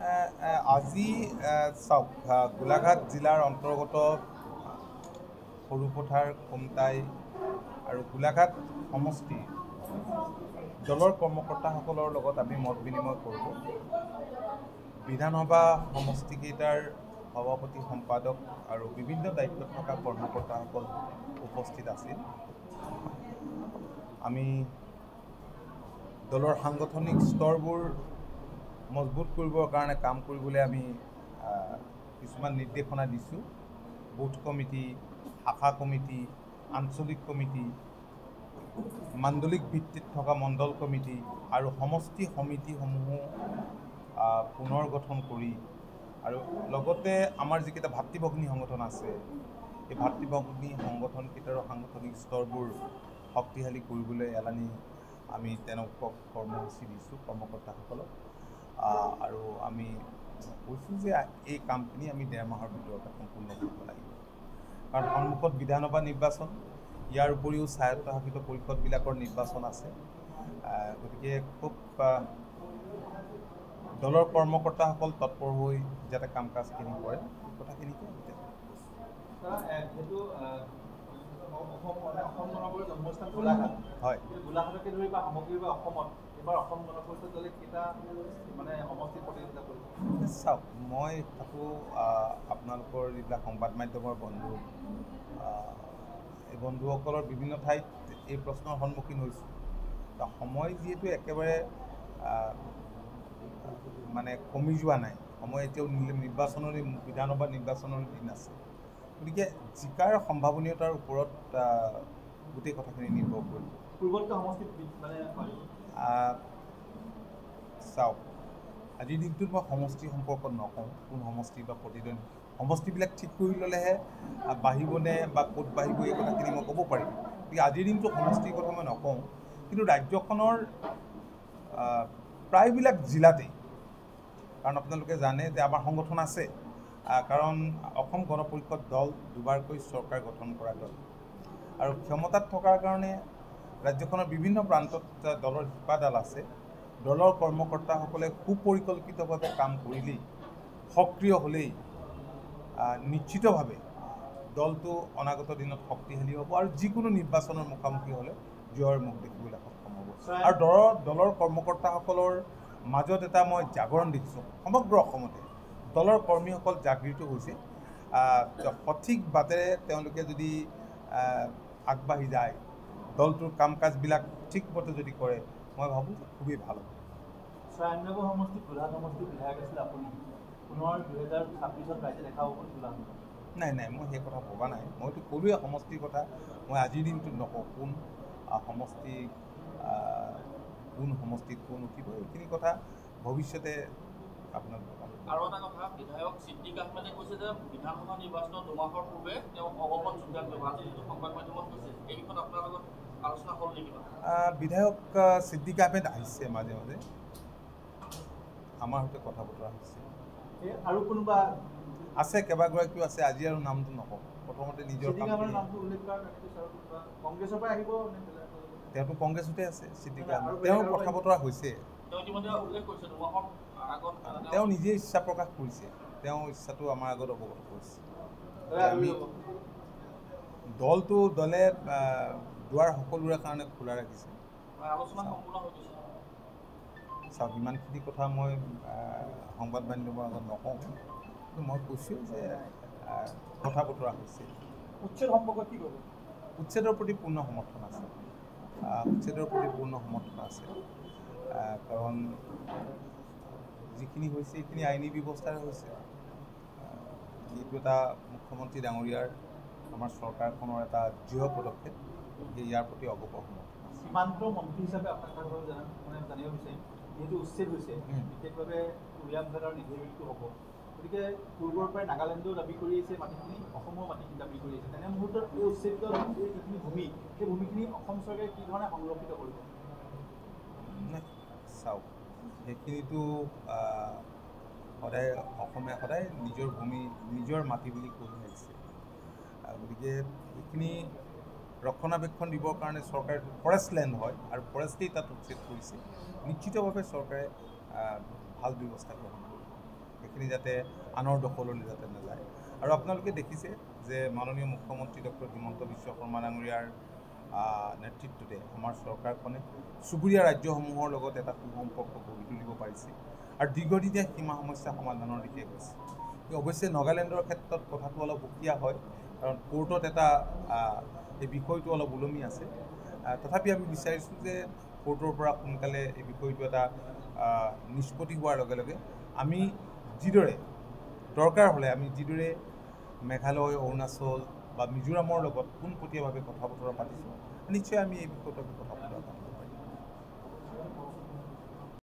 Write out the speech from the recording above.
আজি চাওক গোলাঘাট জিলাৰ অন্তৰ্গত সৰুপথাৰ খুমটাই আৰু গোলাঘাট সমষ্টিৰ দলৰ কৰ্মকৰ্তাসকলৰ লগত আমি মত বিনিময় কৰোঁ। বিধানসভা সমষ্টিকেইটাৰ সভাপতি সম্পাদক আৰু বিভিন্ন দায়িত্বত থকা কৰ্মকৰ্তাসকল উপস্থিত আছিল। আমি দলৰ সাংগঠনিক স্তৰবোৰ মজবুত কৰিবৰ কাৰণে কাম কৰিবলৈ আমি কিছুমান নিৰ্দেশনা দিছোঁ। বুথ কমিটি, শাখা কমিটি, আঞ্চলিক কমিটি, মাণ্ডলিক ভিত্তিত থকা মণ্ডল কমিটি আৰু সমষ্টি সমিতিসমূহো পুনৰ গঠন কৰি আৰু লগতে আমাৰ যিকেইটা ভাতৃভগ্নী সংগঠন আছে এই ভাতৃভগ্নী সংগঠনকেইটাৰো সাংগঠনিক স্তৰবোৰ শক্তিশালী কৰিবলৈ এলানি আমি তেওঁলোকক কৰ্মসূচী দিছোঁ কৰ্মকৰ্তাসকলক। আৰু আমি কৈছোঁ যে এই কামখিনি আমি 1.5 মাহৰ ভিতৰতে সম্পূৰ্ণ কৰিব লাগিব, কাৰণ সন্মুখত বিধানসভা নিৰ্বাচন, ইয়াৰ উপৰিও স্বায়ত্তশাসিত পৰিষদবিলাকৰ নিৰ্বাচন আছে। গতিকে খুব দলৰ কৰ্মকৰ্তাসকল তৎপৰ হৈ যাতে কাম কাজখিনি কৰে কথাখিনিকে হয়। গোলাঘাটকে ধৰি বা সমগ্ৰ অসমত এইবাৰ অসম গণ পৰিষদ দলে কেইটা সমষ্টিত প্ৰতিযোগিতা কৰিব? চাওক, মই থাকোঁ আপোনালোকৰ যিবিলাক সংবাদ মাধ্যমৰ বন্ধু, এই বন্ধুসকলৰ বিভিন্ন ঠাইত এই প্ৰশ্নৰ সন্মুখীন হৈছোঁ। সময় যিহেতু একেবাৰে মানে কমি যোৱা নাই, সময় এতিয়াও নিৰ্বাচনৰ বিধানসভা নিৰ্বাচনৰ দিন আছে। গতিকে জিকাৰ সম্ভাৱনীয়তাৰ ওপৰত গোটেই কথাখিনি নিৰ্ভৰ কৰিব। পূৰ্বতকৈ সমষ্টিত মানে চাওক, আজিৰ দিনটোত মই সমষ্টি সম্পৰ্কত নকওঁ, কোন সমষ্টি বা প্ৰতিদ্বন্দ্বী সমষ্টিবিলাক ঠিক কৰি ল'লেহে বাঢ়িবনে বা ক'ত বাঢ়িব এই কথাখিনি মই ক'ব পাৰিম। গতিকে আজিৰ দিনটো সমষ্টিৰ কথা মই নকওঁ, কিন্তু ৰাজ্যখনৰ প্ৰায়বিলাক জিলাতেই, কাৰণ আপোনালোকে জানে যে আমাৰ সংগঠন আছে, কাৰণ অসম গণ পৰিষদ দল দুবাৰকৈ চৰকাৰ গঠন কৰা দল আৰু ক্ষমতাত থকাৰ কাৰণে ৰাজ্যখনৰ বিভিন্ন প্ৰান্তত দলৰ শিপাডাল আছে। দলৰ কৰ্মকৰ্তাসকলে সুপৰিকল্পিতভাৱে কাম কৰিলেই, সক্ৰিয় হ'লেই নিশ্চিতভাৱে দলটো অনাগত দিনত শক্তিশালী হ'ব আৰু যিকোনো নিৰ্বাচনৰ মুখামুখি হ'লে জয়ৰ মুখ দেখিবলৈ সক্ষম হ'ব। আৰু দলৰ কৰ্মকৰ্তাসকলৰ মাজত এটা মই জাগৰণ দেখিছোঁ, সমগ্ৰ অসমতে দলৰ কৰ্মীসকল জাগৃত হৈছে। সঠিক বাটেৰে তেওঁলোকে যদি আগবাঢ়ি যায়, দলটোৰ কাম কাজবিলাক ঠিকমতে যদি কৰে, মই ভাবোঁ যে খুবেই ভাল হ'ব। ৯৬ সমষ্টিত গোলাঘাট সমষ্টিৰ বিধায়ক আছিল আপুনি, পুনৰ 2026ত ৰাইজে দেখা হ'ব গোলাঘাট? নাই, মই সেই কথা ভবা নাই। মইতো ক'লোৱে সমষ্টিৰ কথা, মই আজিৰ দিনটোত নকওঁ কোন সমষ্টিত কোন উঠিব, এইখিনি কথা ভৱিষ্যতে আপোনালোকক। আৰু এটা কথা, বিধায়ক ছিদ্দিক আহমেদে কৈছে যে বিধানসভা নিৰ্বাচনৰ 2 মাহৰ পূৰ্বে তেওঁ অৱসৰ যোগদান কৰিব। আজি যিটো সংবাদ মাধ্যমত কৈছে, এই বিষয়ত আপোনাৰ লগত আলোচনা হ'ল নেকি? বিধায়ক ছিদ্দিক আহমেদ আহিছে মাজে মাজে, আমাৰ সৈতে কথা বতৰা হৈছে। আৰু কোনোবা আছে, কেইবাগৰাকীও আছে, আজি আৰু নামটো নকওঁ। প্ৰথমতে নিজৰ কংগ্ৰেছৰ পৰা আহিব, তেওঁতো কংগ্ৰেছতে আছে। ছিদ্দিক আহমেদ তেওঁৰ কথা বতৰা হৈছে, তেওঁ নিজে ইচ্ছা প্ৰকাশ কৰিছে, তেওঁৰ ইচ্ছাটো আমাৰ আগত অৱগত কৰিছে। আমি দলে দুৱাৰ সকলোৰে কাৰণে খোলা ৰাখিছে। চাওক, ইমানখিনি কথা মই সংবাদ মাধ্যমৰ আগত নকওঁ, কিন্তু মই কৈছোঁ যে কথা বতৰা হৈছে। উচ্ছেদ সম্পৰ্কত কি ক'ব? উচ্ছেদৰ প্ৰতি পূৰ্ণ সমৰ্থন আছে। কাৰণ যিখিনি হৈছে এইখিনি আইনী ব্যৱস্থাৰে হৈছে। এইটো এটা মুখ্যমন্ত্ৰী ডাঙৰীয়াৰ, আমাৰ চৰকাৰখনৰ এটা দৃঢ় পদক্ষেপ, গতিকে ইয়াৰ প্ৰতি অগপ সমৰ্থন আছে। সীমান্ত মন্ত্ৰী হিচাপে আপোনাক জানিব বিচাৰিম, যিহেতু উচ্ছেদ হৈছে, বিশেষভাৱে উৰিয়াম ঘাটৰ নিধেয়কটো হ'ব, গতিকে পূৰ্বৰ পৰাই নাগালেণ্ডেও দাবী কৰি আহিছে মাটিখিনি, অসমৰ মাটিখিনি দাবী কৰি আহিছে। তেনে মুহূৰ্তত এই উচ্ছেদিত যিখিনি ভূমি, সেই ভূমিখিনি অসম চৰকাৰে কি ধৰণে সংৰক্ষিত কৰিব? চাওক, সেইখিনিতো সদায় অসমে সদায় নিজৰ ভূমি, নিজৰ মাটি বুলি কৈ আহিছে। গতিকে এইখিনি ৰক্ষণাবেক্ষণ দিবৰ কাৰণে চৰকাৰে ফৰেষ্ট লেণ্ড হয় আৰু ফৰেষ্টেই তাত উচ্ছেদ কৰিছে। নিশ্চিতভাৱে চৰকাৰে ভাল ব্যৱস্থা গ্ৰহণ কৰিব। সেইখিনি যাতে আনৰ দখললৈ যাতে নাযায়। আৰু আপোনালোকে দেখিছে যে মাননীয় মুখ্যমন্ত্ৰী ডক্টৰ হিমন্ত বিশ্ব শৰ্মা ডাঙৰীয়াৰ নেতৃত্বতে আমাৰ চৰকাৰখনে চুবুৰীয়া ৰাজ্যসমূহৰ লগত এটা সুসম্পৰ্ক গঢ়ি তুলিব পাৰিছে আৰু দীৰ্ঘদিনীয়া সীমা সমস্যা সমাধানৰ দিশে গৈছে। অৱশ্যে নাগালেণ্ডৰ ক্ষেত্ৰত কথাটো অলপ সুকীয়া হয়, কাৰণ কোৰ্টত এটা এই বিষয়টো অলপ ওলমি আছে। তথাপি আমি বিচাৰিছোঁ যে কোৰ্টৰ পৰা সোনকালে এই বিষয়টো এটা নিষ্পত্তি হোৱাৰ লগে লগে আমি যিদৰে দৰকাৰ হ'লে আমি যিদৰে মেঘালয়, অৰুণাচল বা মিজোৰামৰ লগত পোনপটীয়াভাৱে কথা বতৰা পাতিছোঁ, নিশ্চয় আমি এই বিষয়টো কথা বতৰা পাতিম।